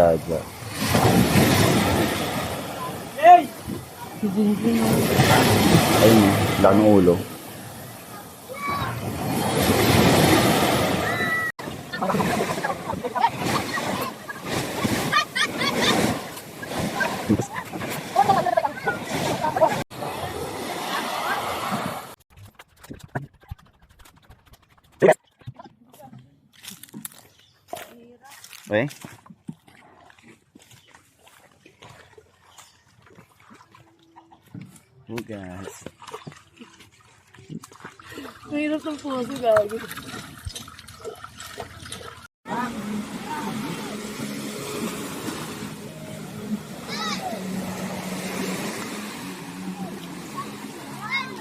Jaja. Ayun, laki ng ulo. Okay. Hugas. Mahirap ng puso, gagi.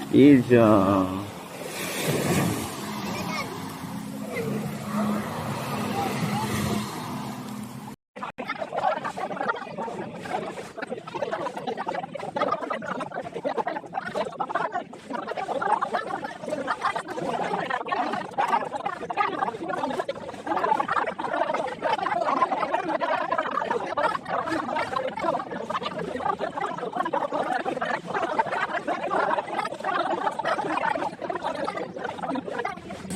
Isya.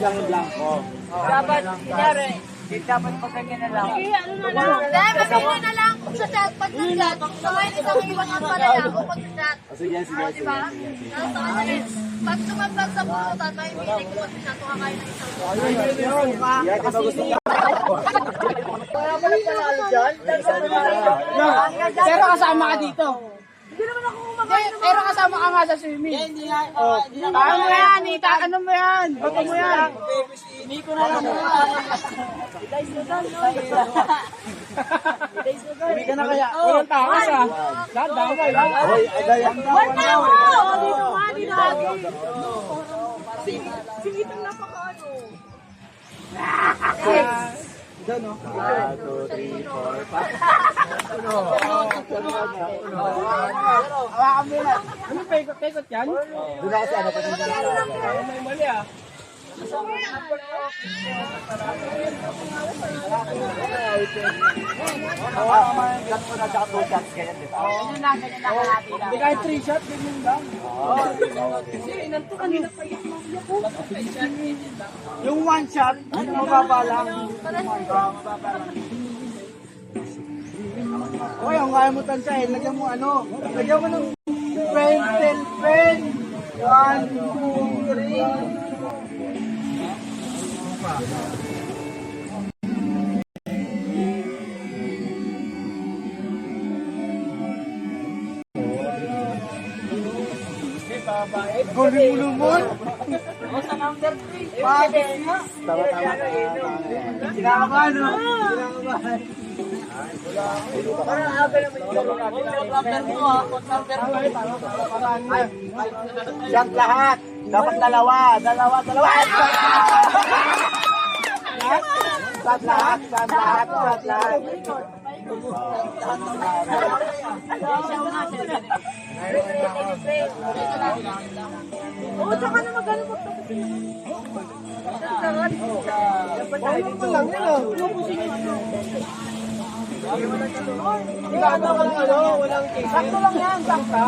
Lang yung blanco. Dapat, kunyari, Dapat pag ganyan na lang. ano na lang. Dahil mamili na lang sa chat, pag nag-chat, sabay na sa iwan ang palala ako pag nag-chat. Sige. Diba? Nasa kanya rin. Pag sumabag sa punutan, may meeting ko kasi nato kakain ng isang Yan, kasi gusto niya. Wala pa lang panalo dyan. Pero kasama ka dito. Hindi naman ako kumakain ng Pero kasama ka nga sa swimming. Hindi nga. Ano mo yan, Nita? Ano mo yan? Bato mo yan. Hindi ko na lang. Hindi ka na kaya. Walang takas ah. Lahat damay. Hoy, agayan daw. Dito nga, dito lagi. Singitang napakaano. Doon no? 1, 2, 3, 4, 5. Hawakan mo yan. Anong pekot yan? Doon na kasi ano pa din na may mali ah. Ganun ko na siya 2 shots ganyan di ba? Ganyan lang kalahati lang. Hindi kahit 3 shots ganyan lang. Kasi inanto kanina pa yung 1 shot, ano mababa lang. Oy, ang kaya mo tansya eh, lagyan mo ano, lagyan mo ng pen. 1, 2, 3. Gawin mo naman. O sa number 3. Tama. Kinakabahan, no? Kinakabahan. Parang aga naman yung number mo ha. Number 2. Shot lahat. Dapat dalawa. Shot lahat. Oo, saka na magano magtapos Sakto lang yan, sakto.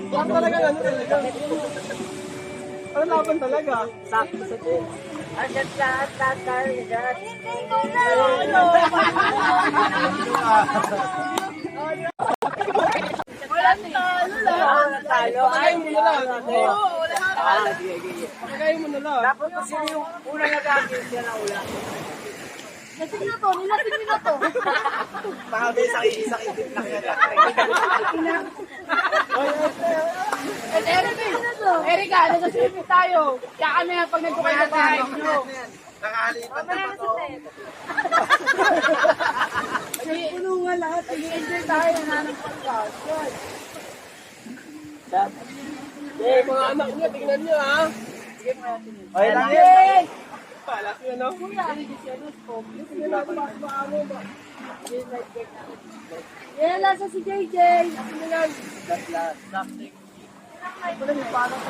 Sakto talaga, ano talaga. Ano laban talaga? Sakto sa team. Agad lahat, agad. Walang talo lang. Talo. Pagkain mo na lang. Oo, wala na. Pagkain mo na lang. Dapat kasi yung unang nag-agil siya na ulan. Lasing na to, nilasing na to. Baka may sakit lang yan. Erika, nag-swimming tayo. Kaya kami pag nagkukay na tayo. Nakahalipan na pa to. Puno nga lahat. Nag-enjoy tayo. Nananang pagkasyon. Eh, mga anak niya, tingnan niyo ha. Ay, lang yan. Palak niyo, no? Yan, nasa si JJ. Ako na lang. Something. Wala niyo pa lang.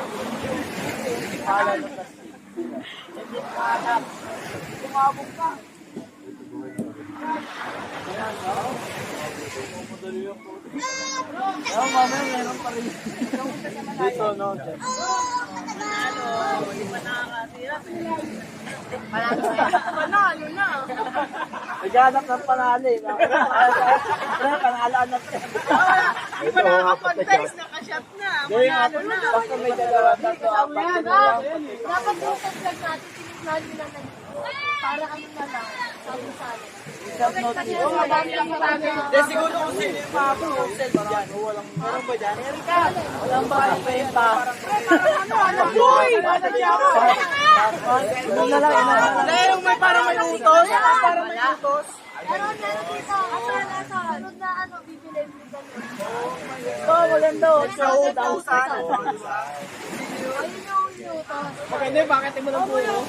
Pala na kasi. Sumabog ka. Oh, mamaya meron pa rin. Dito, no? Panalo na. Naghanap ng panalo eh. Pre, panalo na. Di pa nakakapag-face, nakashot na. Panalo na. Basta may dalawa dito. Dapat yung tag natin, tinignan nila na para ano na lang, sabi-sabi. Kasi yung madami lang marami. Siguro kung sino yung makapulusel dyan. Walang ba dyan? Erika, walang ba yung penta? Ano, boy! Ano na lang, yung may parang may utos. Parang may utos. Meron dito. Sunod na ano, bibili mo ganun. Oh, maganda. So, 1,000. Ayun yung inutos. Maganda, bakit mo ng puno?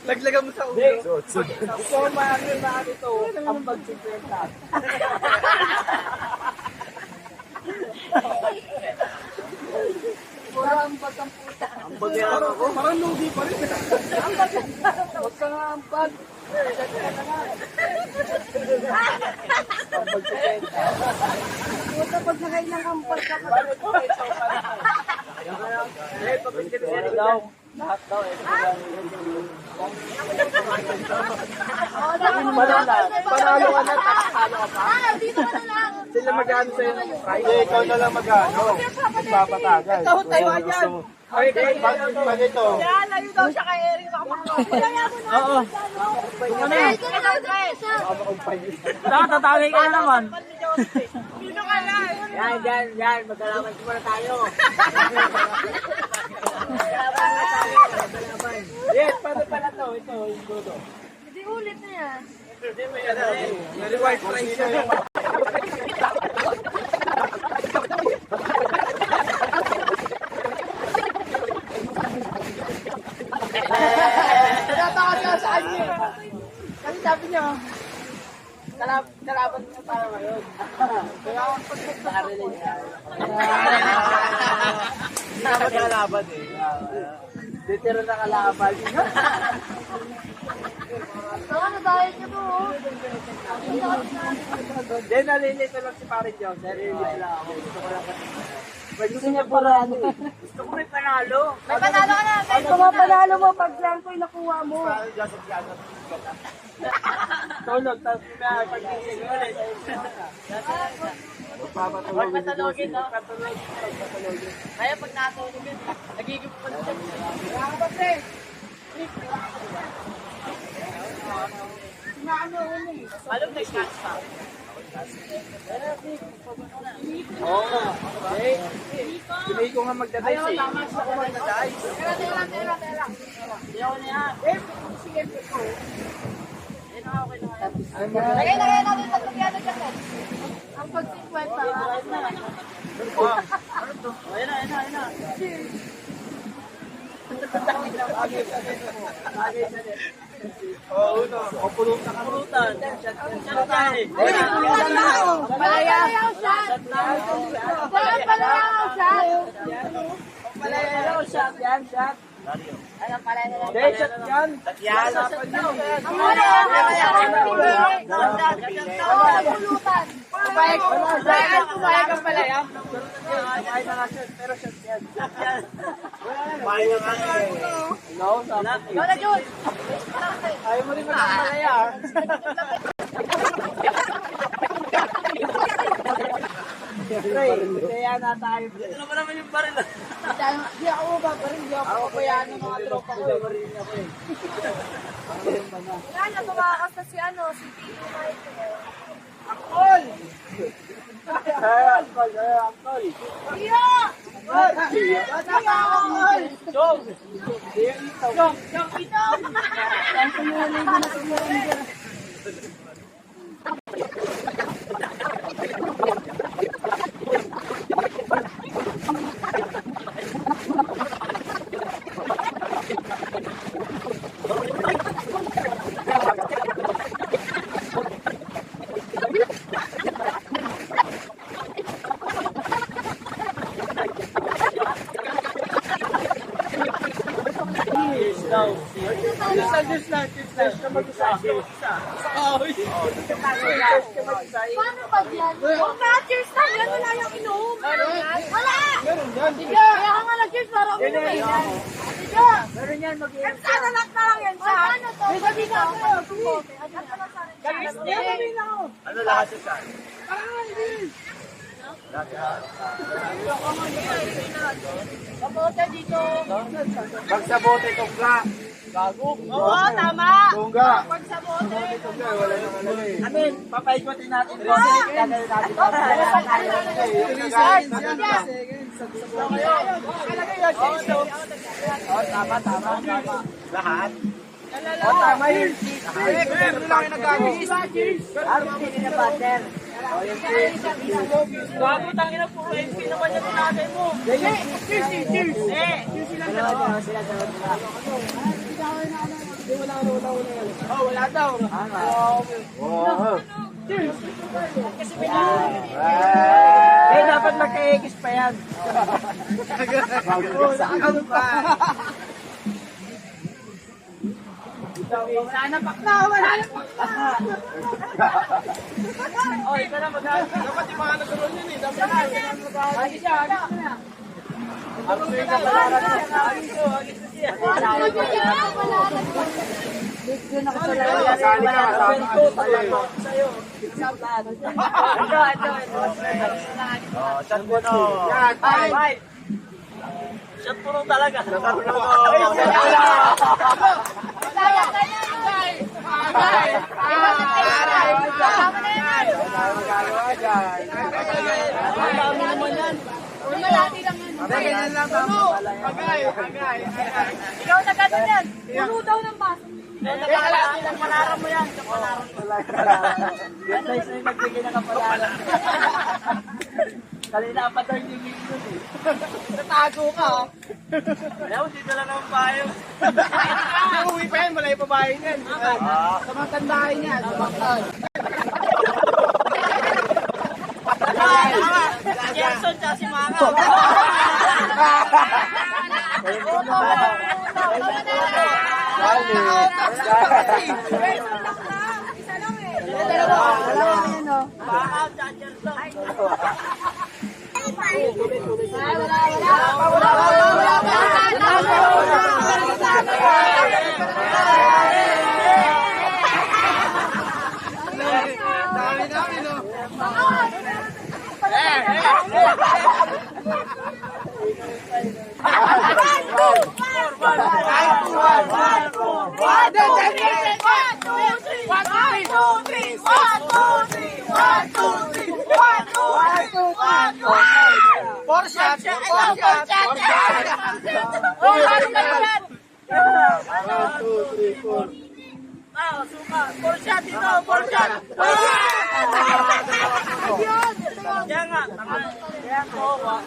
Laglagan mo sa ulo. So, marami na ito. Ang pagsikwenta. Parang bagang puta. Ang bagyan ako. Parang lugi pa rin. Huwag ka nga ang pag. Ang pagsikwenta. Puta, pag nakay ng ampal ka pa. Daw. Lahat daw. Panalo ka na, takalo ka pa. Dito ka na lang. Sila mag-ano sa'yo ng price. Ikaw na lang mag-ano. Magpapatagal. Ikaw tayo yan. Ay, pag ito. Kaya layo daw siya kay Eric. Kaya mo na. Oo. Ay, kaya daw siya. Tatawag ka naman. Dito ka lang. Yan. Magkalaman muna tayo. Yes, paano pala to? Ito, yung dudo. Hindi ulit na yan. Hindi, may ano eh. May white price siya. Natatakas ka sa kanya. Kasi sabi niya, kalaban niya para ngayon. Kaya pag-sarili niya. Hindi ka magkalaban eh. Dito na kalaban. Ano dahil niyo po? Hindi, nalilito lang si Pare Joe. Nalilito lang ako. Gusto ko lang kasi. Gusto niya panalo. Gusto ko may panalo. May panalo ka na. Kung mapanalo mo, pag blanco yung nakuha mo. Tulog, tapos may pag-isig ulit. Huwag patulogin, no? Patulogin. Kaya pag natulogin, nagiging pa siya. Kaya ka pre? Alam na catch pa. Oo nga. Hindi ko nga magdadice eh. Hindi ko magdadice. Tera. Hindi ako na yan. Sige po. Lagay natin sa tubyado dyan. Ang pag-50. Ayun na. Oo, no. O pulutan. Pulutan. Palayaw siya. Palayaw shot. Yan, shot. Ano pala nila? Hindi, shot yan. Yan. Ang wala. Pulutan. Kumain ka pala yan. Kumain na nga shot, pero shot yan. Kumain na nga yan. No, sabi. Wala, Jun. Ayaw mo rin magpapalaya. Pre, kaya na tayo. Ano ba naman yung baril? Di ako babarin, di ako papayaan ng mga tropa ko. Baril niya ko eh. Wala na, tumakas na si ano, si Tito Michael. Angkol! Angkol! Iyo! Jong! Yung ito! Cheers lang. Cheers ka mag-isa. Paano ba yan? Huwag na, cheers na. Yan wala yung inuom. Wala! Meron yan. Sige, kaya ka nga nag-cheers para uminom eh. Sige. Meron yan, mag-inom. Sana lang na lang yan siya. Ano to? May sabi ka ako. Ano lahat sa saan? Kabote dito. Pag sa bote, tungga. Gago. Oo, tama. Tungga. Pag sa bote. Tungga, wala nang ano eh. Amin, papaikotin natin. Gagawin natin. Tama. Lahat? Tama yun. Meron lang yung nagagawin. Ano sinin na partner? Gago, tangina po. MP naman yung tinatay mo. Cheers. Oh, wala daw. Wow. Eh, dapat magka-X pa yan. Ano pa? Wala na pakla. Oh, ito na mag-aari. Dapat yung mga nagkaroon yun eh. Dapat Ay, siya. Ano yung kapalaran niya? Kasali ka, kasama ka sa'yo. Shot mo no. Yan, ay. Shot puro talaga. Shot mo no. Magagawa dyan. Malati lang yan. Ganyan lang tamo. Agay. Ikaw na gano'n yan. Puno daw ng baso. Kalahati lang panaran mo yan. Yan guys, ay nagbigay ng kapalaran. Kanina pa daw yung yun eh. Natago ka. Ayaw, dito lang naman bayo. Yung uwi pa yan, malay pa bahay yan. Sa mga tandahin yan. Gerson, tsaka si Manga. Isa lang eh. Dalawa. Manga, tsaka Gerson. Dami no. Four shots. Suka. 4 shot dito, 4 shot. Kaya nga. Kaya ko. 1,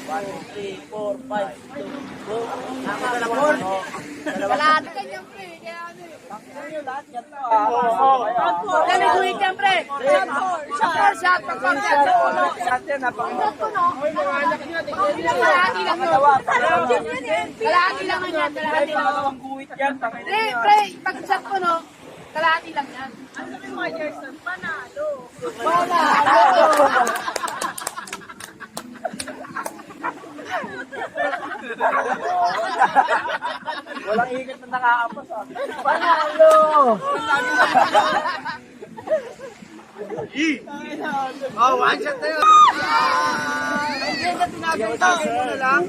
2, 3, 4, 5, 2, 4. Kalahati kanyang pre. Kaya ano eh. Yan ang kuwit yan, pre. Shot. Shot yan, napakinggan ko. Kalahati lang yun. Kalahati lang yan. Kalahati lang. Ang kuwit yan, tangin Pre, pag-shot ko no, kalahati lang yan. Ano sabi mo, Gerson? Panalo. Walang ikot na nakaapas ah. Panalo! Oh, one shot na yun. Tinagay mo na lang.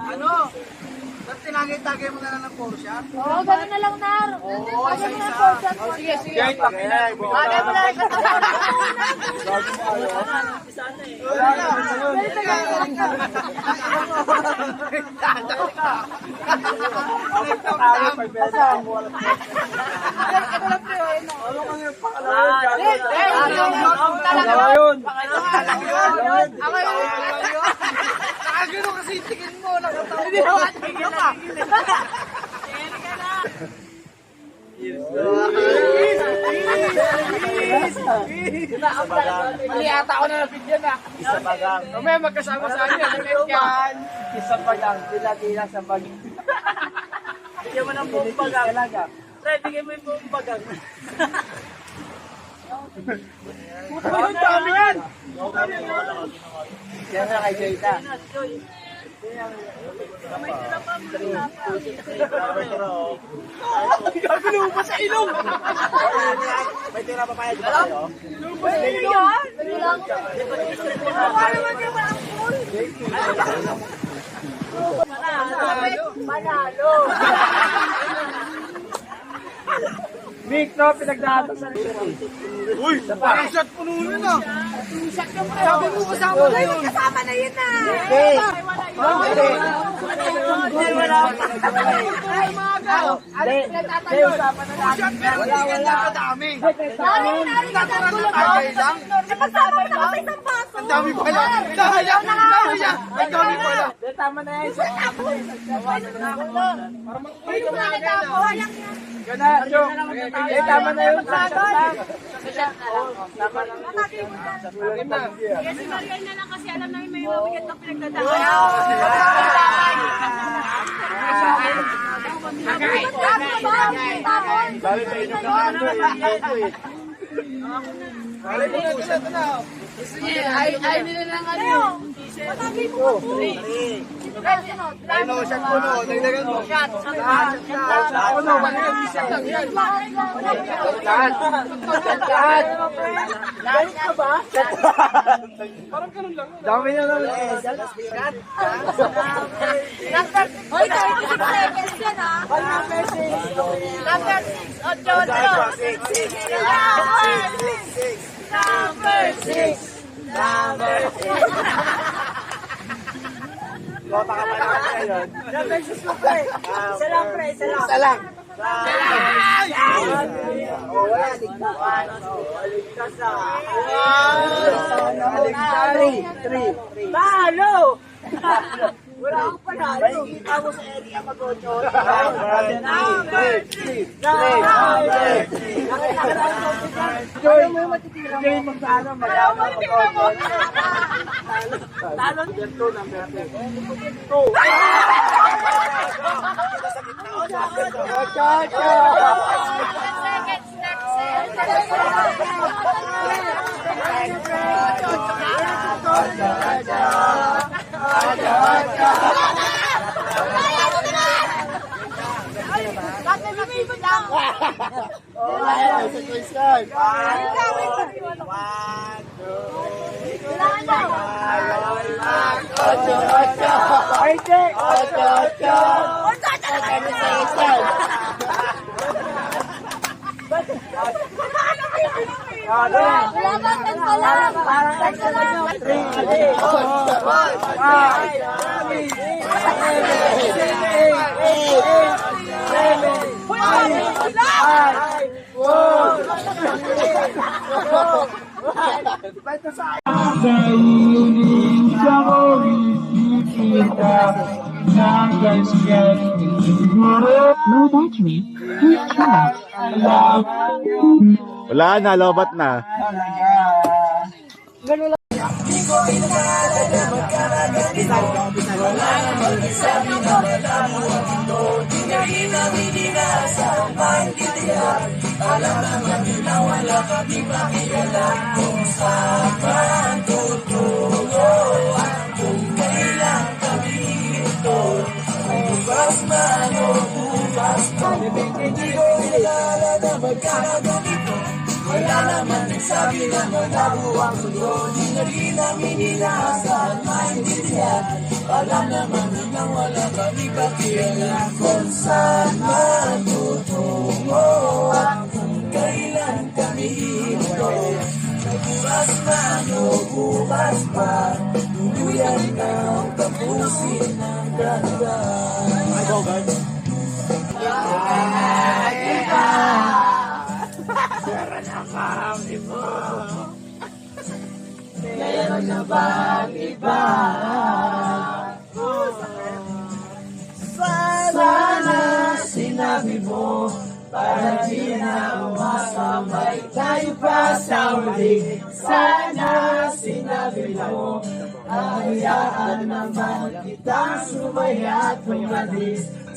Ano? Ba't tinagay mo na lang ng 4 shot? Oo, ganun na lang, Nar. Bagay mo na po, shot mo. Sige. Kahit pakinay. Bagay mo na lang. Ako yun. Nakagano kasi tingin mo. Nakatawa. Hindi ako tigil ka. Mali ata ako na nabigyan na. Isa bagang. Mamaya magkasama sa akin. Yan. Isa bagang. Tila-tila sa baging. Bigyan mo ng buong bagang. Pre, bigyan mo yung buong bagang. Ang dami yan! Yan na kay Joyta. Gagalaw pa sa ilong! May tira pa kaya dito kayo? Manalo! Vic, no? Pinagdata sa uy! Parang shot puno yun ah! Sabi mo kasama na yun! Kasama na yun na! Okay! Wala pa. Ay, pinagtatanong. Wala kadami! Nari ka na lang. Napasama na ako sa isang baso. Ang dami pala! Ang dami pala! Tama na yan! Hindi ko nakita ako. Walang yan. Gana, Chong! Tama na yun! Tama lang. Kasi Marian na lang kasi alam namin may mabigat na pinagdadaan. Ay, nila lang ano. Matagay mo ko. Ano, shot puno! Dagdagan mo! Shot puno! Shot lang yan! Lahat! Lahat ka ba? Parang ganun lang. Dami na lang. Hoy, 36 seconds yan ha. Number 6. 8, 8, 8. Lota ka pa naman ngayon. Versus mo, pre. Isa lang, pre. Isa lang. Isa lang. Wala, ligtas. Ligtas na. Talo! Wala akong panalo. Makikita mo sa area mag-8. Number 3. Joy, mo yung matitira mo. Joy, magkano mag-8. Talon? Ito, number 10. Wala ba? Tagpa lang. Tagpa lang. Low battery. Please charge. Wala na, lobat na.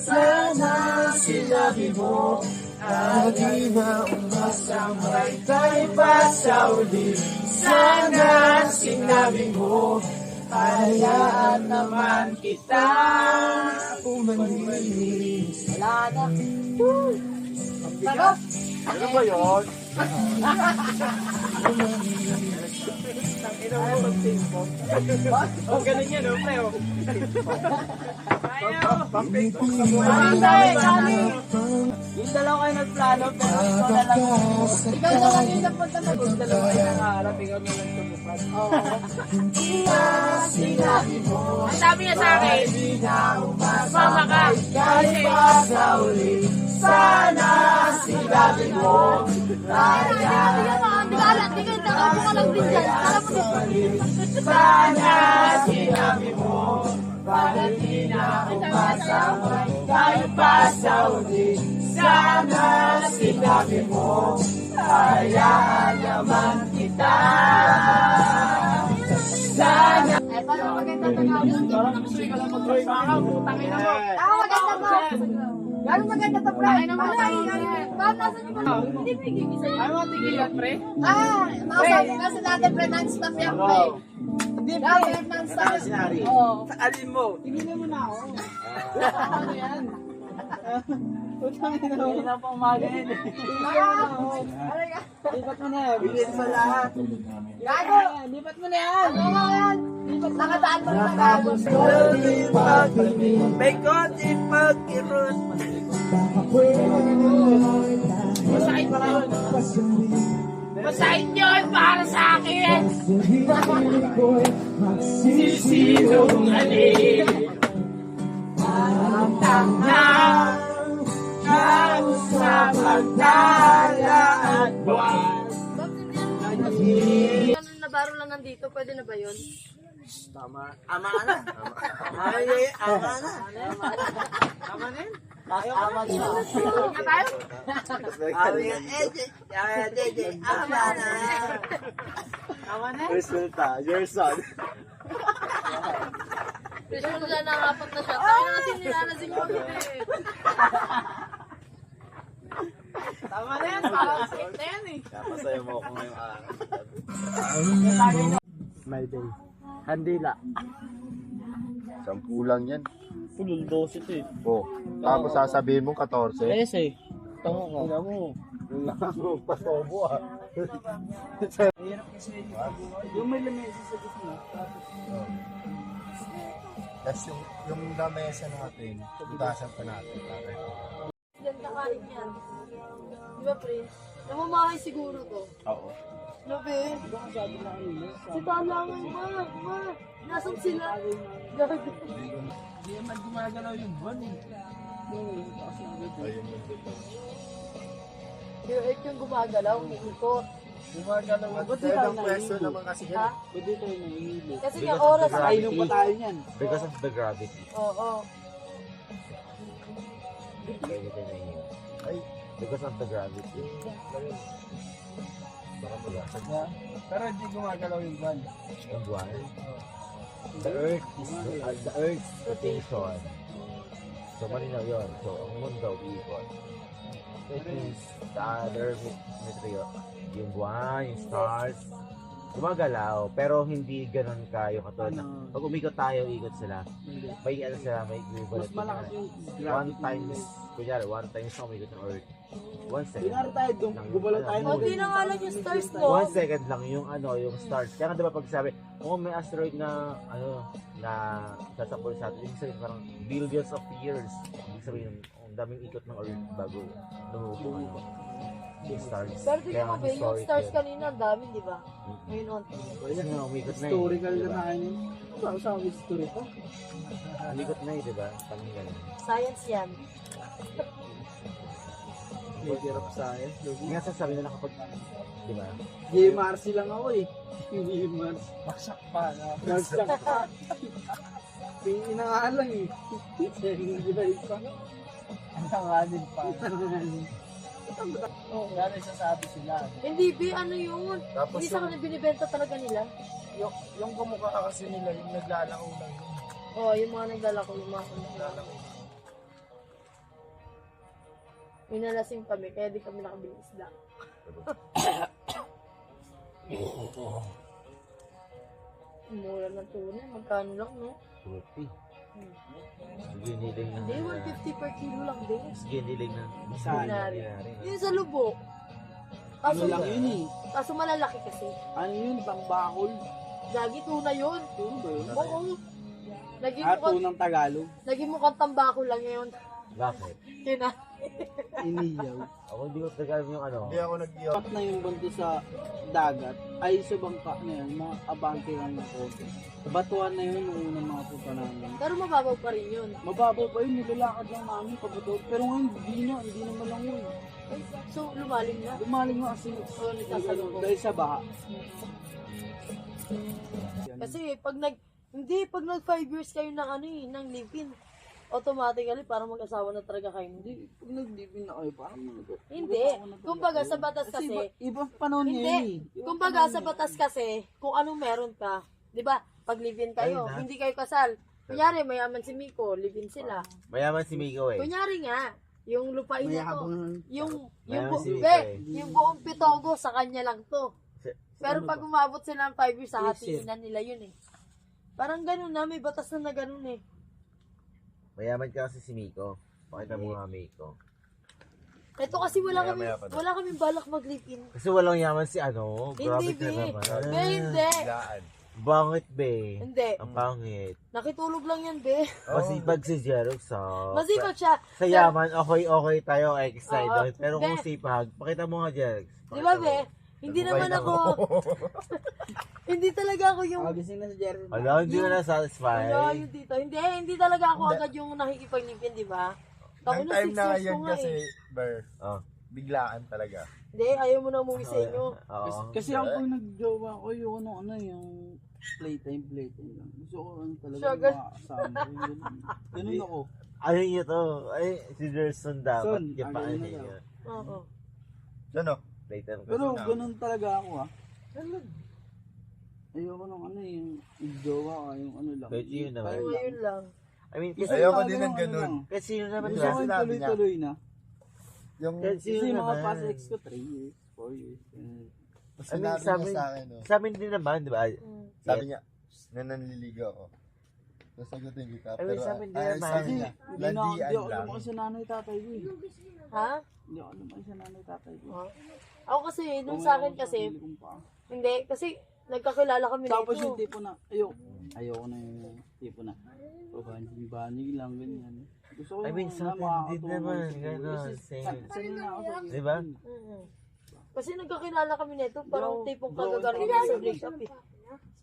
Sana sinabi mo, di na umasamay tayo pa sa uli. Sana sinabi mo, hayaan naman kita umalis. Wala na. Sarap. Ano ba yun? Oh, ganun yan, oh, pre, oh. Yung dalawa kayo nagplano, pero ikaw na lang. Ikaw na lang yung napunta na gusto. Dalawa kayo nangaharap, ikaw na lang tumupad. Ang sabi niya sa akin, mama ka. Kasi, Sana sinabi mo, sana sinabi mo, bakit di na umasamay tayo pa sa uli. Sana sinabi mo, hayaan naman kita. Sana. Eh, paano maganda tanawin? Putangin na mo. Maganda ba? Gano'ng maganda to, pre? Bakit nasa niyo ba? Hindi bigay sa'yo. Ay, mo tigilan, pre. Nasa natin, pre, non-stop yan, pre. Dati, non-stop. Oo. Alin mo? Tigilan mo na ako. Ano yan? Putangin na mo. Hindi na pa umaga yan. Tigilan mo na ako. Lipat mo na yan. Bigyan sa lahat. Gago! Lipat mo na yan. Ano nga yan? Nakadaan mo na gago. May konti pag-irot. masakit yun. Masakit yun para sa akin. Sisinungaling. Ang tanga. Ang sa pagdalaan buwan. Ano nabaro lang nandito, pwede na ba yun? Tama. Ama na. Ay, ama na. Ama na yun. Ama na. Nga tayo? Ama na. Ama na. Resulta, your son. Gusto mo na nakapat na siya. Tayo na natin nilalasing mo dito eh. Tama na yan. Parang safe na yan eh. Kapasaya mo ako ngayong araw. My day. Handila. Sampu lang yan. Pulul 12 ito eh. Oh, tapos sasabihin mo 14. Eh. Tango ko. Tingnan mo. Pasobo ah. Hirap kasi yung may lamesa sa gitna. Tapos yung lamesa natin, tugasan pa natin. Yan kakain yan. Di ba, pre? Namamahay siguro to. Oo. Labi. Si Talangan, ma. Nasaan sila? Gago. Hindi naman gumagalaw yung buwan eh. Yung earth yung gumagalaw, umiikot. Gumagalaw. Ba't di tayo nahihilo? kasi Ha? Ba't di tayo nahihilo? Kasi nga oras. Kainom pa tayo niyan. Because of the gravity. Oo. Ay, because of the gravity. Baka malasag na. Pero hindi gumagalaw yung buwan. Ang buwan. The earth rotation. So, malinaw yun. So, ang mundo, uikot. It means the other meteor, yung buwan, yung stars, gumagalaw, pero hindi ganun kayo katulad na pag umikot tayo, ikot sila. May ano sila, may equivalent. Mas malakas yung One times, kunyari, one times na umikot ng earth. 1 second. Kunyari tayo, gumalaw tayo. Hindi na nga lang yung stars mo. 1 second lang yung ano, yung stars. Kaya nga diba pag sabi, may asteroid na ano, na sasapol sa atin, ibig sabihin parang billions of years. Ibig sabihin, ang daming ikot ng earth bago lumubo yung stars. Pero tingnan mo Kaya ba, yung historic stars yun. kanina, ang dami, di ba? Ngayon, onti. Kasi nga, umikot na Historical diba? na tayo. Ano sa history to? Umikot na diba? Parang ganun. Science yan. Major of science. Nga sasabi nila kapag, diba? JMRC lang ako eh. JMRC. Baksak pa. Baksak pa. Tingin na nga lang eh. Hindi ba ito? Ang tanganin pa. Yan ay sasabi sila. Hindi, B, ano yun? Tapos Hindi sa kanila binibenta talaga nila. Yung kamukha kasi nila, yung naglalako lang yun. Oo, yung mga naglalako, yung mga naglalako. Minalasing kami, kaya di kami nakabili isda. Mura ng tuna, magkano lang, no? 40. Giniling na. Hindi, 150 per kilo lang din. Giniling na. Dinari. Yun sa lubok. Kaso, Ano lang yun eh. kaso malalaki kasi. Ano yun? Tambakol. Gagi, tuna yun. Turo ba yun? Oo. Naging Ah, mukhang, tunang Tagalog. naging mukhang tambako lang yun. Bakit? Kina. Iniyaw. Ako hindi ko tagalog yung ano. Hindi ako nag-iyo. Pat na yung bando sa dagat, ay sa bangka na yun, mga abante lang na kote. Sa batuan na yun, yung unang mga punta namin. Pero mababaw pa rin yun. Mababaw pa yun, nilalakad lang namin pabato. Pero ngayon, hindi naman lang yun. So, lumalim na. Lumaling nga kasi Oo, nagsasalubong. dahil sa baha. Kasi pag nag 5 years kayo ng ano eh, ng live-in, automatically parang mag-asawa na talaga kayo. Hindi, pag nag-living na kayo, parang Hindi. Kumbaga sa batas kasi kasi, ibang panahon hindi. ngayon eh. Ibang Kumbaga panahon sa ngayon. batas kasi, kung anong meron ka, 'di ba? Pag live-in kayo, hindi kayo kasal. Kunyari, mayaman si Miko, live-in sila. Mayaman si Miko eh. Kunyari nga, yung lupain na to, Mayaman si Miko be, eh. yung buong pitogo sa kanya lang to. Pero pag umabot sila ng 5 years, sa Yes, sir. hatiin na nila yun eh. Parang ganun na, may batas na ganun eh. Mayaman ka kasi si Miko. Pakita mo nga Miko. Ito kasi wala Maya-maya pa daw. kami balak mag-live-in. Kasi walang yaman si ano. Hindi, Grabe ka be. naman. Be, hindi. Biglaan. Bangit be. Hindi. Ang pangit. Nakitulog lang yan, be. Masipag si Jerox ha. Masipag siya. Sa yaman, okay tayo, excited. Oo. Pero kung Be. sipag, pakita mo nga Jerox. Di ba, be? Hindi naman ako. Hindi talaga ako yung... Gising na si Jerry. Ano, hindi mo na satisfied. Wala, yung tito. Hindi talaga ako agad yung nakikipag-live-in, di ba? Tapos Ang na 6 time na years ngayon ko nga kasi, eh. Ber, Oh. biglaan talaga. Hindi, ayaw mo na umuwi sa inyo. Oo. Kasi ako pag nag-jowa ko, yung yung playtime lang. Gusto ko talaga Sugar. makakasama. Ganun ako. Ano yun to? Ay, si Gerson dapat. Son, Yung paano again na yun. daw. Oo. Ano? Later ko. Pero ganun talaga ako Ayoko nung yung jowa ka, yung lang. Kahit yun naman. Ayaw, yun lang. I mean, Kasi Ayoko lalo din ng ano ganun. lang. kasi yun naman Gusto ko diba? yung Sinabi niya. tuloy-tuloy na. Yung Kasi Kasi yun yung mga naman. past ex ko, 3 years, 4 years. sinabi sabi- niya sa akin, no? Sa amin din naman, di ba? Sabi niya, na nanliligo ako. Sasagutin kita. Ay, Pero, sa amin din ay, naman. sabi niya, Hindi na landian hindi ako lang. lumaki sa nanay tatay ko eh. Ha? Hindi ako lumaki sa nanay tatay ko. Ako kasi, nung sa akin kasi, hindi, kasi nagkakilala kami Tapos nito. yung tipo na, ayoko na yung tipo na, banig lang, ganyan. Gusto ko I mean, yung sa atin din makakatulong naman, sa gano'n, buhay. same. Sanay na ako sa Di ba? Mhm. Kasi nagkakilala kami nito, parang Bro, tipong bro, kagagaling bro, sa breakup eh.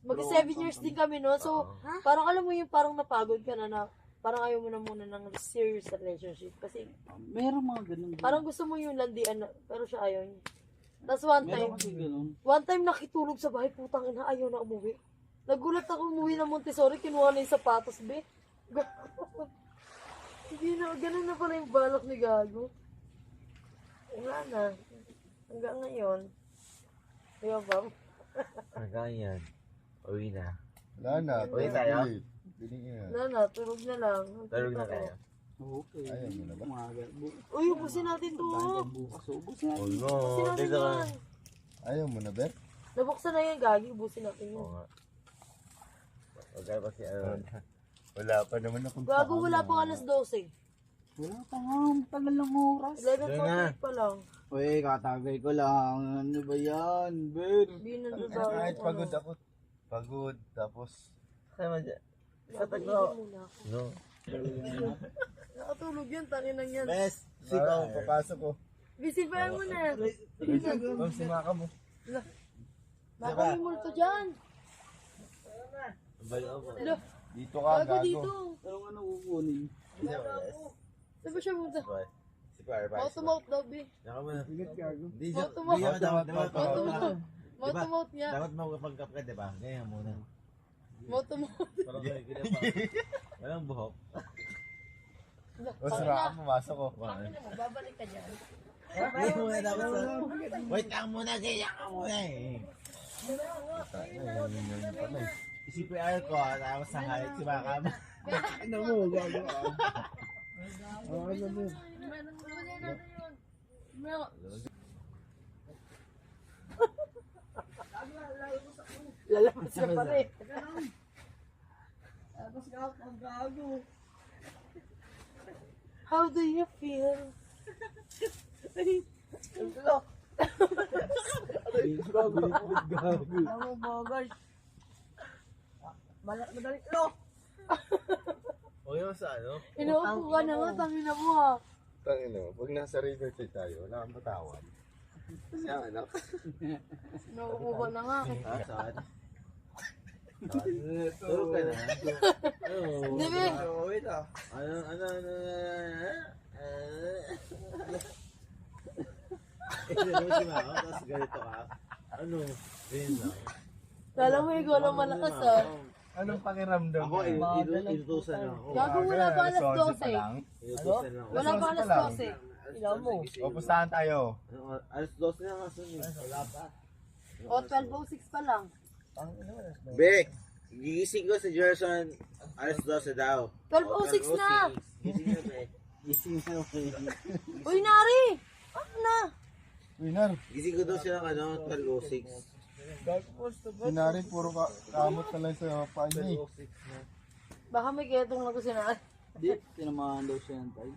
Mag 7 years din kami no, so parang alam mo yung parang napagod ka na parang ayaw mo na muna ng serious relationship kasi Meron mga ganun. parang gusto mo yung landian na, pero siya ayaw niya. Tapos one time Meron kasi ganun. nakitulog sa bahay, putang ina, ayaw na umuwi. Nagulat ako umuwi ng Montessori, kinuha na yung sapatos, be. Hindi na, ganun na pala yung balak ni Gago. Wala na. Hanggang ngayon. Kaya ba? Hanggang yan. Uwi na. Wala na. Uwi tayo? Binigyan. Wala na, tulog na lang. Tarog na tayo. Okay. Ayaw mo na ba? Umaga. Uy, ubusin natin to. Bukas, ubus na. Oh no, Ubusin natin dito ka. yan. Ayaw mo na, Ber? Nabuksan na yan, Gagi. Ubusin natin yan. Oo nga. Huwag kayo kasi ano. Wala pa naman akong Gago, wala pang alas 12. Wala pa nga, ang tagal ng oras. 11:48 pa lang. Uy, katagay ko lang. Ano ba yan, Ben? Hindi na Ano, doon kahit pagod ako. Pagod, tapos Kaya man dyan. Sa Iinom taglo. muna ako. No. Nakatulog yun, tanginang yan. Best. sikaw, papasok ko. Busy pa yan mo na. Ang simaka mo. Baka may multo dyan. Balik ako. Alo, Dito ka, gago dito. gago. Pero nga kukunin. Saan ba siya punta? Si Firefighter. Mouth to mouth daw, be. Naka mo na. Ingat gago. Hindi Mouth to mouth. dapat Mouth to mouth. Mouth to mouth niya. Dapat makapagkap ka, diba? Ganyan muna. Mouth to mouth. Parang kayo pa. Walang buhok. O, sira ka, pumasok ko. Babalik ka dyan. Hindi muna dapat sa... Wait lang muna, ganyan ka muna eh. CPR ko, tapos sa halit si Baka. Ano mo, gago ka. Wala natin yun. Lalabas ka pa rin. Tapos ka ang gago. How do you feel? Gago. Gago. Ano bagay? Madali lo. O yun sa ano? Inuupo ka na nga, tangina mo ha. Tangin mo, pag nasa Riverside tayo, wala kang patawan. Sa anak. Inuupo ka na nga. Ha? Saan? Turo ka na. Hindi, be. Wait ah. Ano? Ano si Mao? Tapos ganito ka? Ano? Ganyan lang. Kala mo ikaw lang malakas ha. Anong pakiramdam? Ako, inutusan lang ako. Gago, wala pa alas 12. Inutusan lang ako. Wala pa alas 12. Ilaw mo. O, pustahan tayo. Alas 12 na nga sun eh. Wala pa. O, 12:06 pa lang. Bek! Gigising ko sa Gerson. Alas 12 daw. 12:06 na. Gising na, Bek. Gising na, Bek. Uy, Nari! Ano na? Winner, Gising ko daw siya ng 12:06. sinari puro kamot ka lang sa paa niya eh. Baka may ketong na gusto na. Di, tinamahan daw siya ng tayo.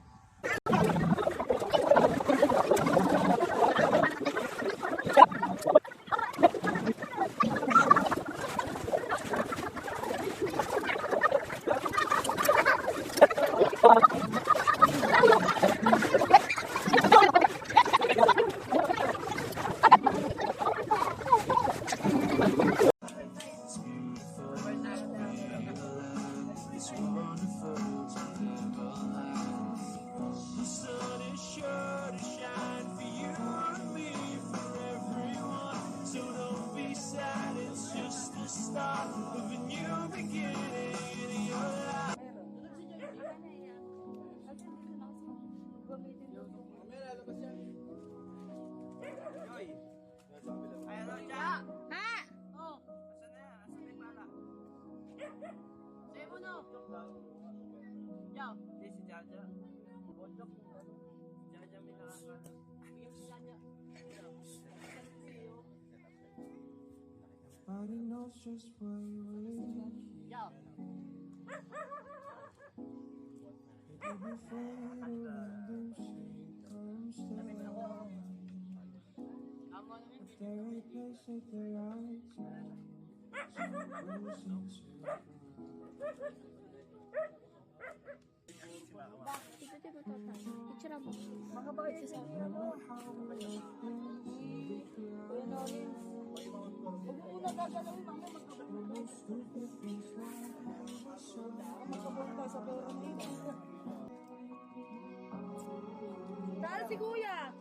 Dahil si Kuya!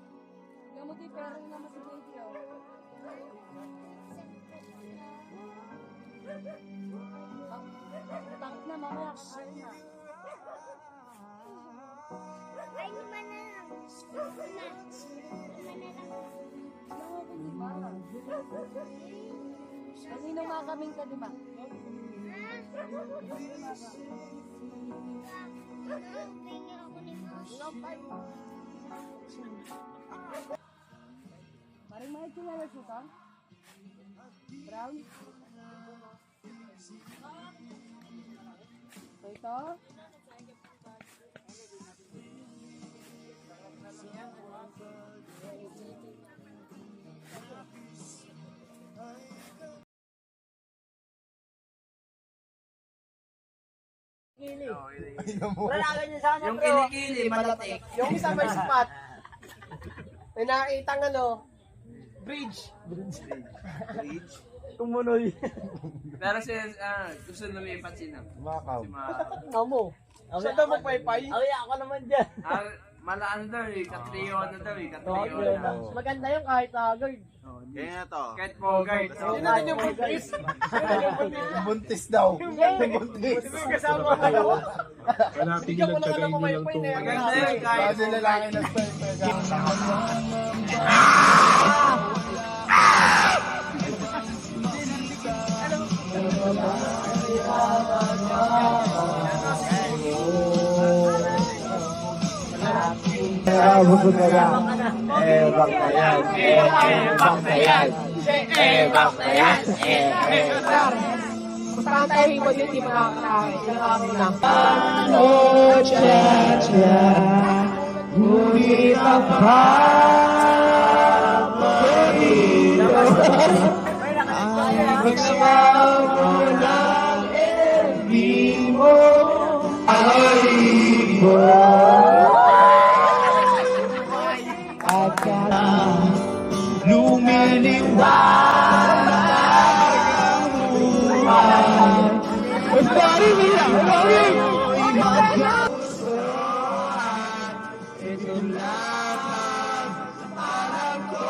Gamot yung pera yung naman si Kuya. Tank na, mamaya kakain na. Ay, naman na lang. Kanino nga kaming ka, di ba? Maring mahal kilala suka? Brown? So ito? Wala ganyan sana Yung bro. kilikili, malatik. Yung isa may spot. May nakitang bridge. Tumunoy. Pero siya, gusto lumipat sila. Makaw. Si Ma... Amo. Siya daw magpaypay. Ay, ako naman dyan. Malaan daw eh, katriyo na daw eh, katriyo na. Maganda yung kahit guard. Kaya na to. Kahit Bogart. Sino din yung buntis? Buntis daw. Buntis. Kasama ka daw. Hanapin nyo lang, tagayin nyo lang itong Maganda yun, kahit kasi lalaki na style. Bak na yan. Bak na yan. Bak na yan. Basta ang tayo iba yun, di makakakain. Kailangan lang. Oh, cha-cha, ngunit ang paborito ang pagsama mo ng erbi mo ay mo at kaya lumiliwanag ang buhay. Everybody, everybody! Ito lang ang alam ko.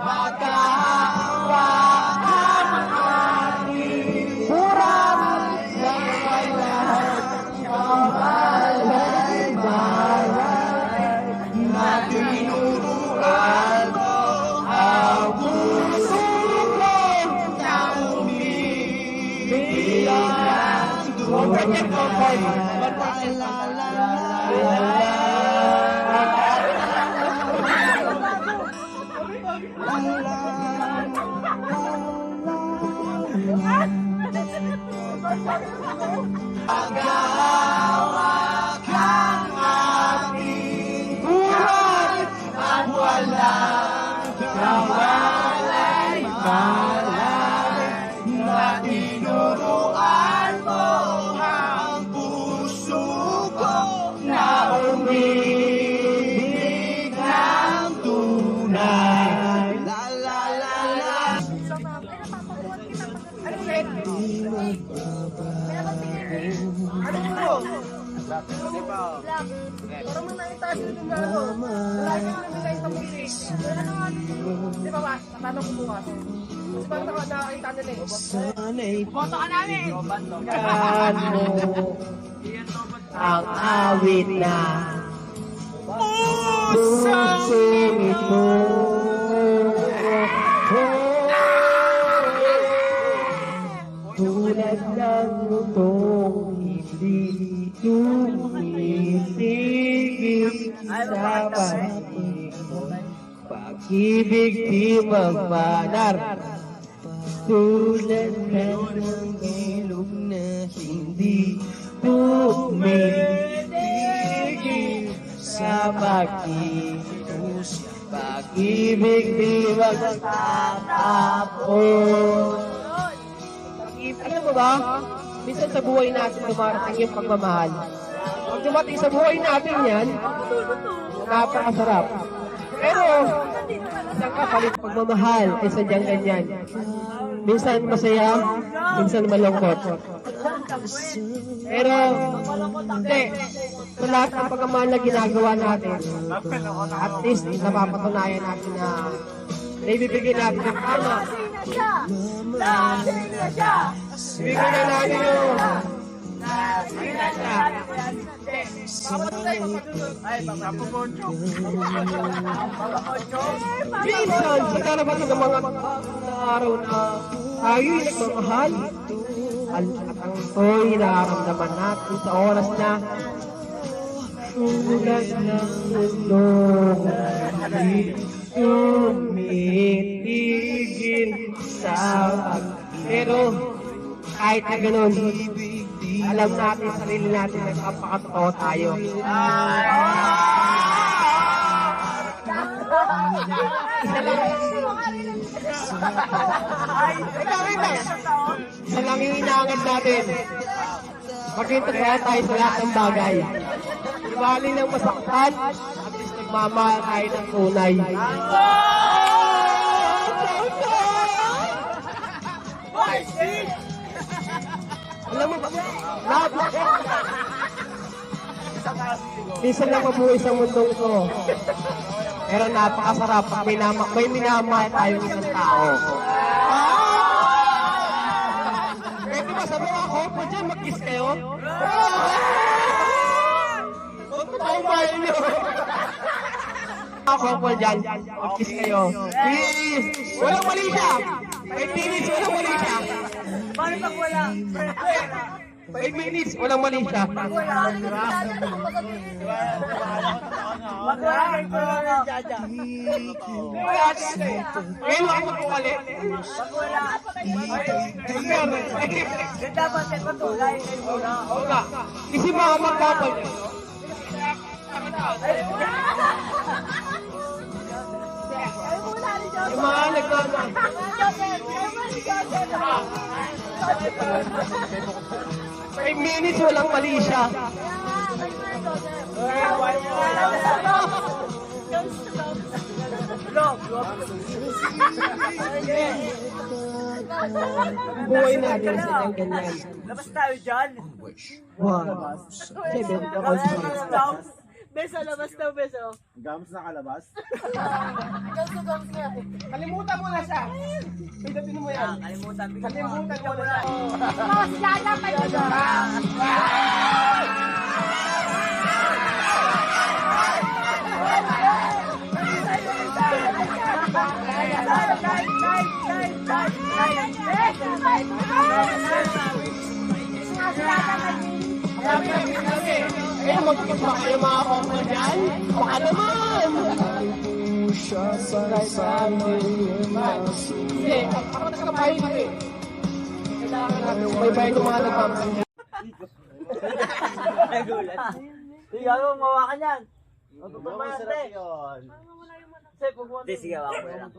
Magkahawakan ang ating surang sa lahat ng balay-balay na tinuruan mo ang puso ko na umiiyak. Pag-awak ang ating buhay at walang kawalay-balay na tinuruan mo ang puso ko na umibig ng tunay. La la la la. Parang mga itaas na yung gano. Lagi mo nabigay sa movie. Di ba ba? Tatanong ko bukas. Kasi parang nakakita na eh. Boto ka namin! Ang awit na puso ito. Tulad ng lutong hindi tumitigil sa pag-ibig. Pag-ibig di magbanar. Tulad ng ilog na hindi tumitigil sa pag-ibig. Pag-ibig di magtatapos. Alam mo ba, minsan sa buhay natin dumarating yung pagmamahal. Pag dumating sa buhay natin yan, napakasarap. Pero, isang kapalit pagmamahal ay sadyang ganyan. Minsan masaya, minsan malungkot. Pero, hindi. Sa lahat ng pagmamahal na ginagawa natin, at least napapatunayan natin na naibibigay natin ng tama. Bigyan na natin yung minsan, sa karapatan ng mga araw na tayo'y nagmamahal at ang to'y nararamdaman natin sa oras na tulad ng ulong tumitigil sa pero kahit na ganun, alam natin sa sarili natin na napakatotoo tayo. Isa lang yung inaangat natin. Maging totoo tayo sa lahat ng bagay. Ibali ng masaktan at least nagmamahal tayo ng tunay. Alam mo ba? Minsan lang mabuhay sa mundong ito. Pero napakasarap pag may minamahal tayong isang tao. Pwede ba sabi ako, po dyan mag-kiss kayo? Ang mahal nyo. Ako po dyan, mag-kiss kayo. Please! Walang mali siya! May pinis, walang mali siya! Paano pag wala? 5 minutes, walang mali siya. Magwala ko na Jaja. Ngayon ako magkukali. Magwala. Dapat ay patulay. Oo nga. Kasi mga magkapal. Yung mga nagkakal. 5 minutes, walang mali siya. Buhay natin sa ganyan. Labas tayo dyan. Beso, labas daw, beso. Gams na kalabas. Kalimutan mo na siya. Pindatin mo yan. Kalimutan mo na. Mas lala pa yun. Eh, magkikita kayo mga koma dyan? Baka naman! Hindi, ako nagkapahin ko eh. Kailangan natin may bayan ng mga nagpapahin. Nagulat. Sige, ako mawa ka niyan. Matutumba yan, te. Te, pagbuwan. Te, sige, wako na lang.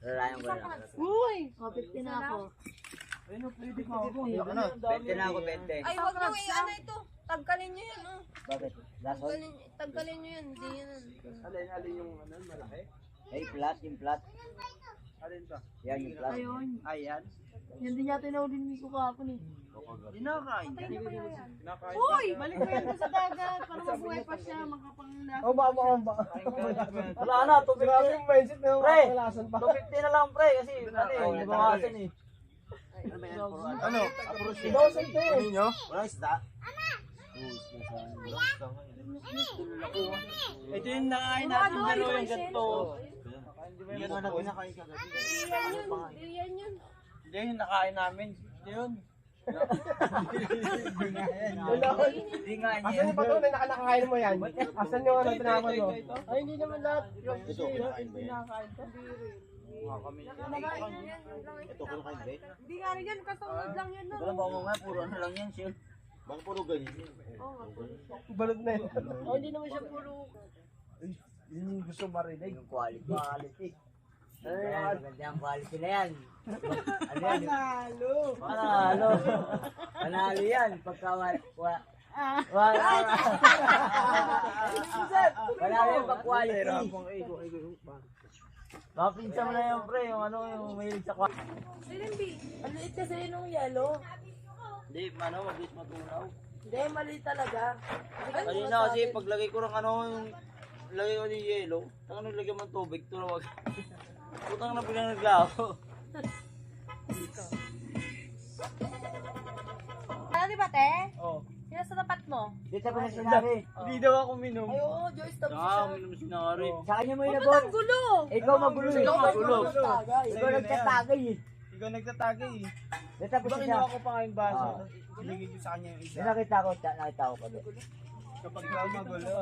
Lalayan ko na lang. Uy, kapit din ako. 20 na ako, 20. Ay, wag nyo ano ito. Tagkalin nyo yun, oh. Bakit? Last one? Tagkalin nyo yun, hindi yun. Alin yung ano, malaki? Ay, flat, yung flat. Alin to? Yan, yung flat. Ayun. Ayan. Yan din yata inaulin ni ko kahapon eh. Kinakain. Uy! Balik mo yan sa dagat para mabuhay pa siya, makapanglas. O ba? Wala na, 250. Grabe yung mindset na yung Pre, kakalasan pa. 250 na lang, pre. Kasi, ano eh, hindi bumawasan eh. Ano? Approach niyo. Dosen to eh. Ano nyo? Walang isda. Ito yung nakain natin dalo yung ganito. Yan nga na kinakain kagabi. Yan yun. Hindi yung nakain namin. Ito yun. Hindi nga Asan niya. yung patunay na nakakain mo yan? Asan yung ano tinapon mo? Ay, hindi naman lahat. Ito, kinakain ba yan? Ito, kinakain ba yan? Hindi nga rin yan, kasunod lang yan. Ito lang ba mo nga, puro ano lang yan, siya. Baka puro ganyan yun. Balot na yun. Oh, hindi naman siya puro. Yun yung gusto marinig. Yung quality. Ay, maganda ang quality na yan. Ano yan? Panalo. Panalo yan. Pagka panalo yung pag-quality. Mapinsa mo na yung pre, yung ano, yung mahilig sa quality. Ang liit kasi nung yellow. Hindi, ano, mabilis matunaw. Hindi, mali talaga. Kanina kasi paglagay ko ng ano, yung lagay ko ng yelo, tangan naglagay mo ng tubig, tumawag. Putang na biglang naglaho. Ano di ba, te? Oo. Sino sa tapat mo? Dito pa na sinari. Hindi daw ako minom. Ay, oo, Joyce, tapos Saka, minum sinari. Sa kanya mo Ba't inabot. ang gulo? Ikaw magulo eh. Ikaw magulo. Ikaw nagtatagay eh. Ikaw nagtatagay eh. Dito pa Diba siya. kinuha ko pa nga yung baso? Ah. Sinigay ko sa kanya yung isa. May nakita ko pa doon. Kapag ikaw magulo.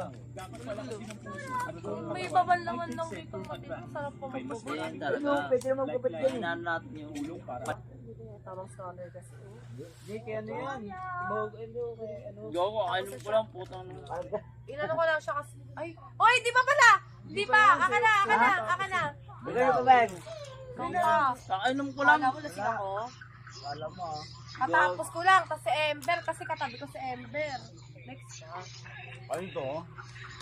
May babanlaman lang dito. Sarap pa magbubulo. Ayan talaga. Pwede naman kapit yan eh. Kainan natin yung ulo para. tamang scholar kasi. Hindi, kaya ano yan? Ibawag, ano? Gawa, kainom ko lang putang. Inano ko lang siya kasi. Ay! Oy, di ba pala? Di pa! Aka na! Bigay ko ba? Kaya, Kakainom ko lang. alam mo lasing ako. Alam mo ah. Katapos ko lang, kasi Ember, kasi katabi ko si Ember. Next ka. Ano ito?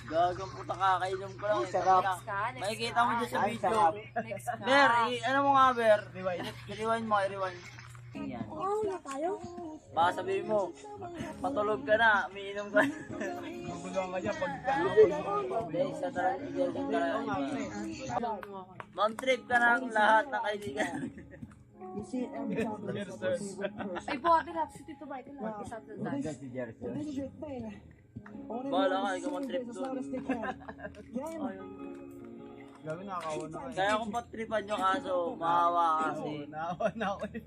Gagang puta kakainom ko lang. Sarap. Next ka. Next Makikita mo ka. dyan sa Ay, video. sarap. Next ka. Ber, ano mo nga Ber? I-rewind mo, i-rewind. Yan. Oo, na tayo. Baka sabihin mo, patulog ka na, umiinom ka na. Magulungan ka dyan pag Hindi, isa talaga, i-gelsin ka na. Mag-trip ka na ang lahat ng kaibigan. Ay, buhatin natin si Tito Mike. Isang sandal. Si Jerson. Bahala ka, ikaw mag-trip doon. Gabi nakakawa na kayo. Kaya kung pagtripan nyo kaso, mahawa ka kasi. Naawa na ako eh.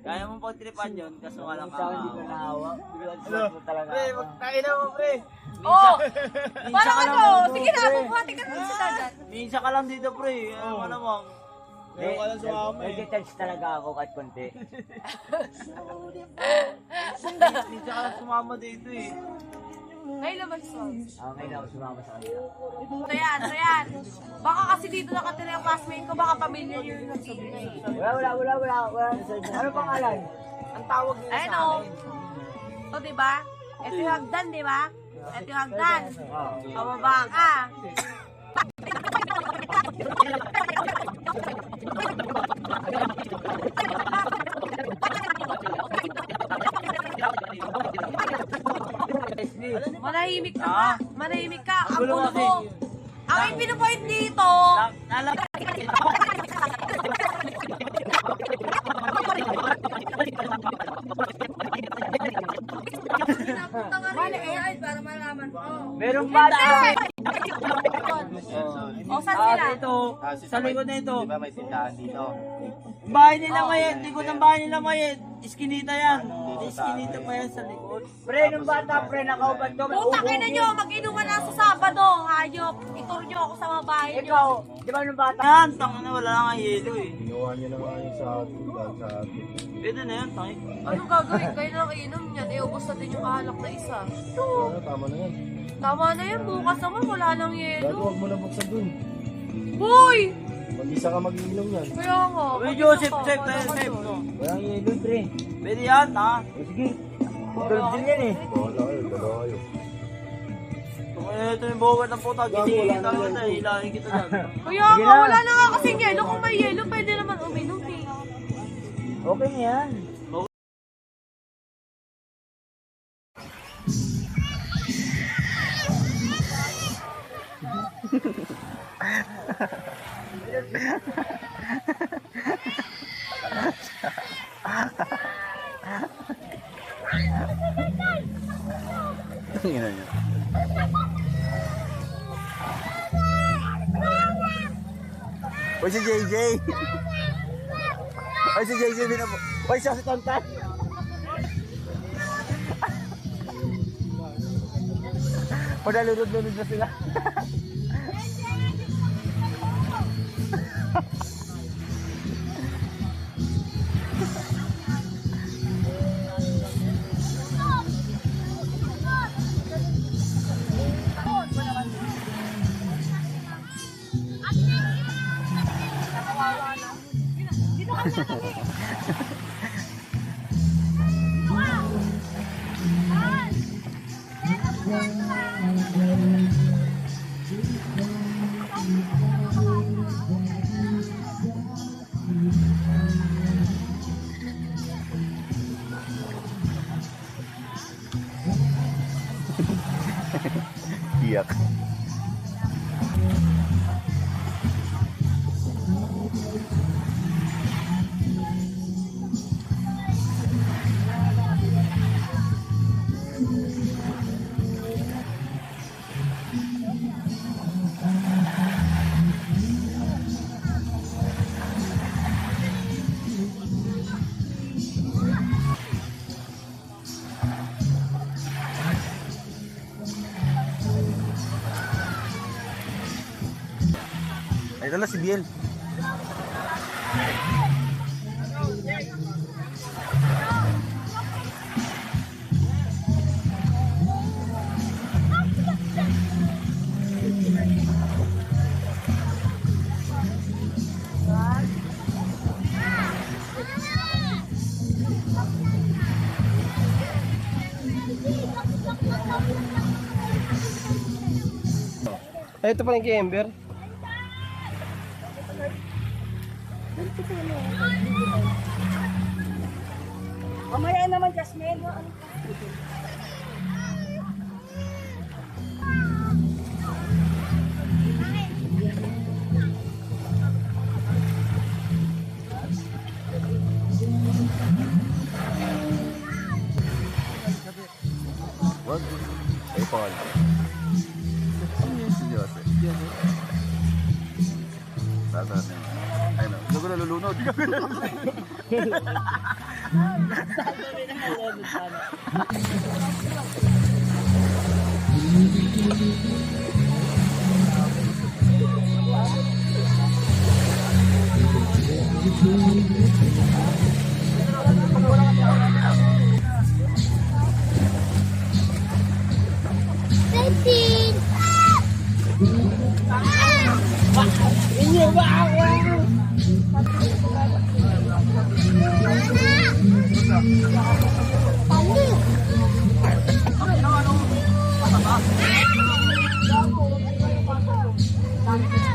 Kaya mong pagtripan yun, kaso walang Sa hindi ko kakawa. naawa. Biglang mo talaga Pre, ako. magtakin mo, pre. Oh! Minsan Parang ka ano, lang sige na, dito, pre. bubuhati ka dun sa dagat. Minsan ka lang dito, pre. Ano ka namang? Ngayon ka lang sumama eh. Nag-detach talaga ako kahit konti. Minsan ka lang sumama dito eh. Ngayon naman so. Okay na ako sumama sa kanila. So yan. Baka kasi dito nakatira yung classmate ko, baka pamilya niyo yung nagsigil. Wala. Ano pangalan? Ang tawag nila Ayun sa o. akin. O, diba? Ito yung hagdan, diba? Ito yung hagdan. Oh. Pababa ka. Manahimik ka nga. Manahimik ka. Ang Gulo gulo kasi. mo. Ang ipinopoint dito. Pinapunta nga rin AI para malaman mo. Merong bata. O, saan sila? Ito, sa likod na ito. Di ba may tindahan dito? Bahay nila ngayon, likod ng bahay nila ngayon. Iskinita yan. Iskinita pa yan sa likod. Pre, nung bata, pre, nakaubad ko. Puta kayo na nyo, mag-inuman na sa Sabado. Hayop, itur nyo ako sa mga bahay nyo. Ikaw, di ba nung bata? Yan, tanga na wala nga yelo eh. Ginawa niyo na nga yun sa atin. Dahil sa atin. Pwede na yan, tanga. Anong gagawin? Kayo na lang inom niyan. Eh, ubos na din yung alak na isa. Ano, tama na yan. Tama na yan, bukas naman wala nang Dahil yelo. huwag mo na buksan dun. Boy! Mag-isa ka mag-iinom yan. Kaya nga. Uy, mag-isa Joseph, ka, safe wala tayo, ka safe. doon. No? Walang yelo, pre. Pwede yan, tanga. O, sige. Tulog din yan eh. Wala kayo, dalawa kayo. Ito yung bawat ng puta. Gisingin kita Wala kita, na. hilahin kita dyan. Kaya nga, wala na nga kasing yelo. Kung may yelo, pwede naman uminom eh. Okay na yan. Oy, si JJ! Oy, si JJ binabu... Oy, siya si Tontan! Padalunod-lunod na sila. Iyak. Ito na si Biel. Ito pa yung kay Ember. Mamaya naman, Jasmine. Wag. Ay, Paul. Si Jose. gago nalulunod. Bakit?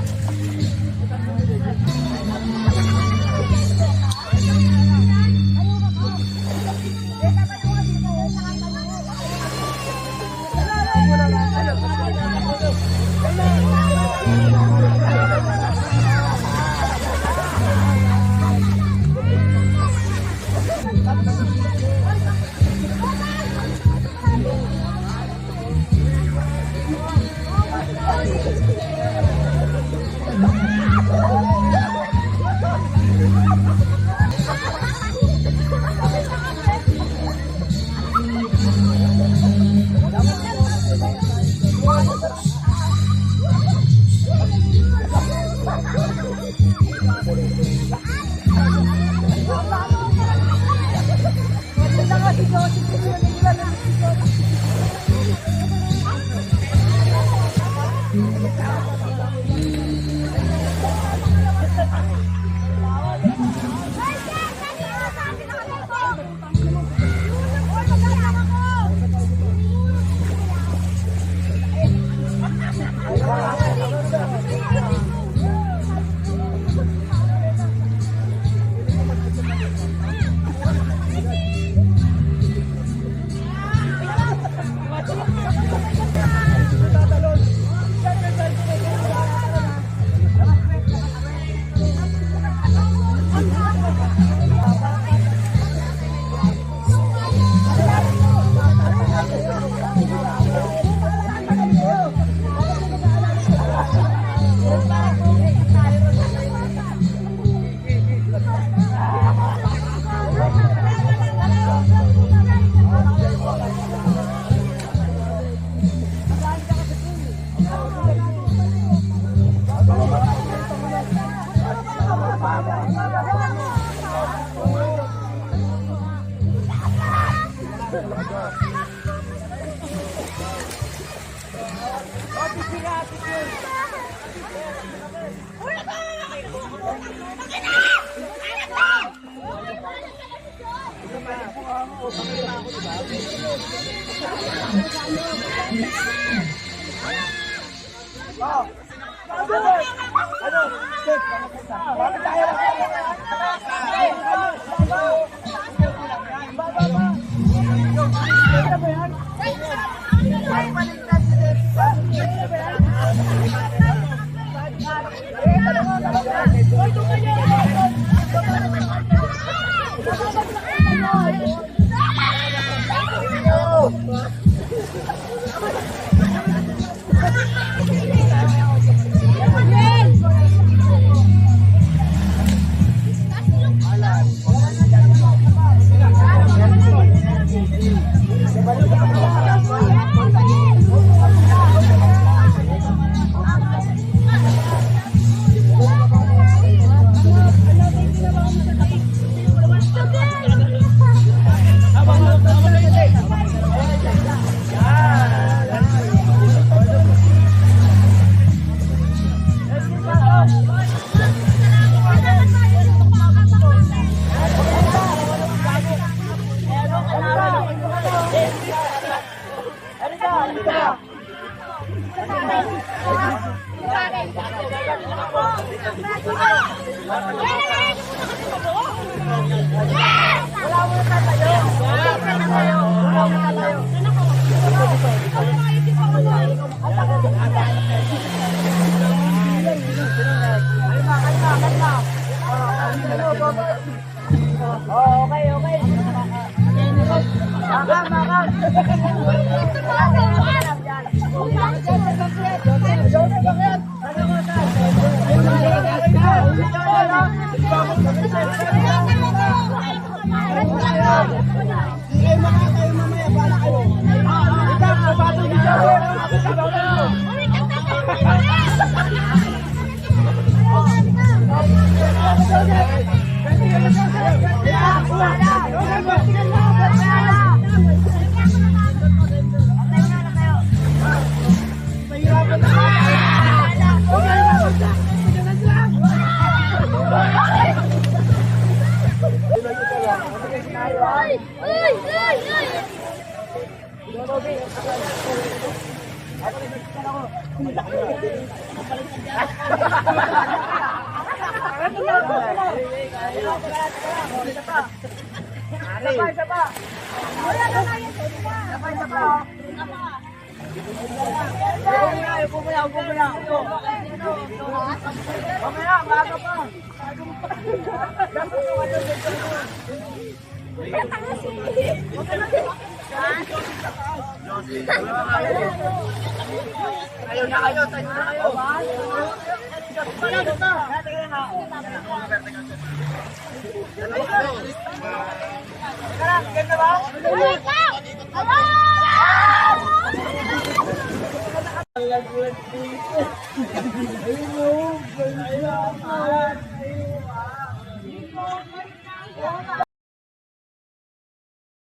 Hello!